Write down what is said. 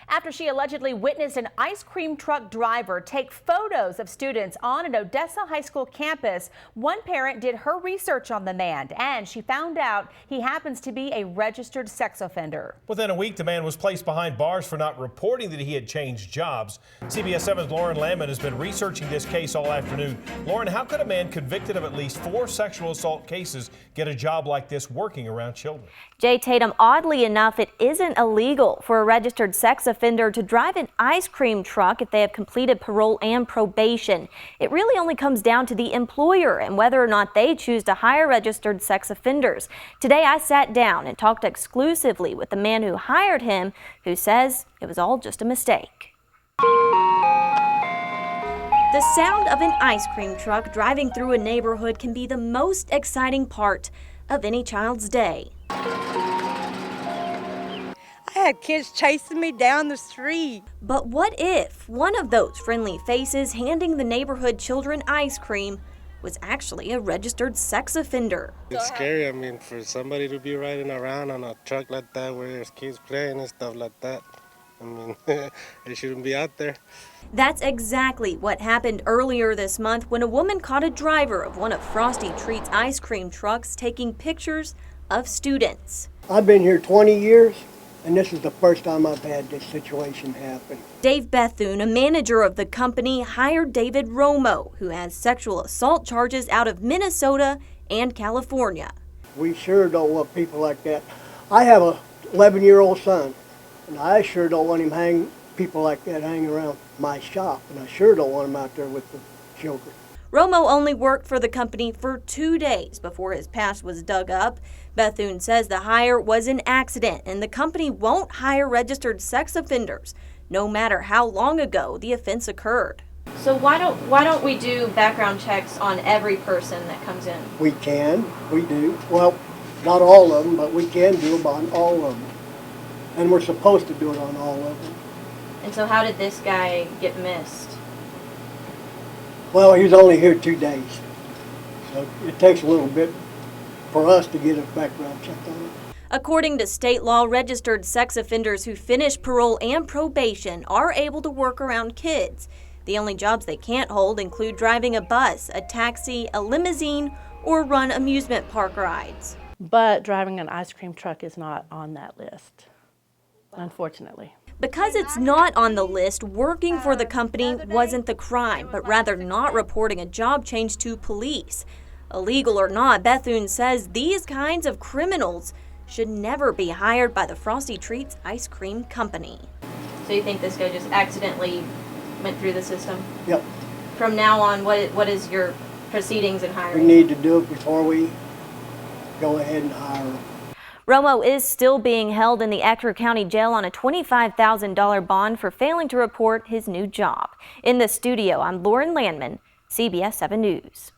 after she allegedly witnessed an ice cream truck driver take photos of students on an Odessa High School campus. One parent did her research on the man, and she found out he happens to be a registered sex offender. Within a week, the man was placed behind bars for not reporting that he had changed jobs. CBS 7's Lauren Landman has been researching this case all afternoon. Lauren, how could a man convicted of at least 4 sexual assault cases get a job like this working around children? Jay Tatum, oddly enough, it isn't illegal for a registered sex offender to drive an ice cream truck if they have completed parole and probation. It really only comes down to the employer and whether or not they choose to hire registered sex offenders. Today, I sat down and talked exclusively with the man who hired him, who says it was all just a mistake. The sound of an ice cream truck driving through a neighborhood can be the most exciting part of any child's day. I had kids chasing me down the street. But what if one of those friendly faces handing the neighborhood children ice cream was actually a registered sex offender? It's scary, I mean, for somebody to be riding around on a truck like that where there's kids playing and stuff like that. I mean, they shouldn't be out there. That's exactly what happened earlier this month when a woman caught a driver of one of Frosty Treats ice cream trucks taking pictures of students. I've been here 20 years, and this is the first time I've had this situation happen. Dave Bethune, a manager of the company, hired David Romo, who has sexual assault charges out of Minnesota and California. We sure don't want people like that. I have a 11-year-old son, and I sure don't want people like that hanging around my shop, and I sure don't want them out there with the children. Romo only worked for the company for 2 days before his past was dug up. Bethune says the hire was an accident and the company won't hire registered sex offenders, no matter how long ago the offense occurred. So why don't we do background checks on every person that comes in? We do. Well, not all of them, but we can do them on all of them. And we're supposed to do it on all of them. And so how did this guy get missed? Well, he was only here 2 days, so it takes a little bit for us to get a background check on it. According to state law, registered sex offenders who finish parole and probation are able to work around kids. The only jobs they can't hold include driving a bus, a taxi, a limousine, or run amusement park rides. But driving an ice cream truck is not on that list, unfortunately. Because it's not on the list, working for the company wasn't the crime, but rather not reporting a job change to police. Illegal or not, Bethune says these kinds of criminals should never be hired by the Frosty Treats ice cream company. So you think this guy just accidentally went through the system? Yep. From now on, what is your proceedings in hiring? We need to do it before we go ahead and hire them. Romo is still being held in the Ector County Jail on a $25,000 bond for failing to report his new job. In the studio, I'm Lauren Landman, CBS 7 News.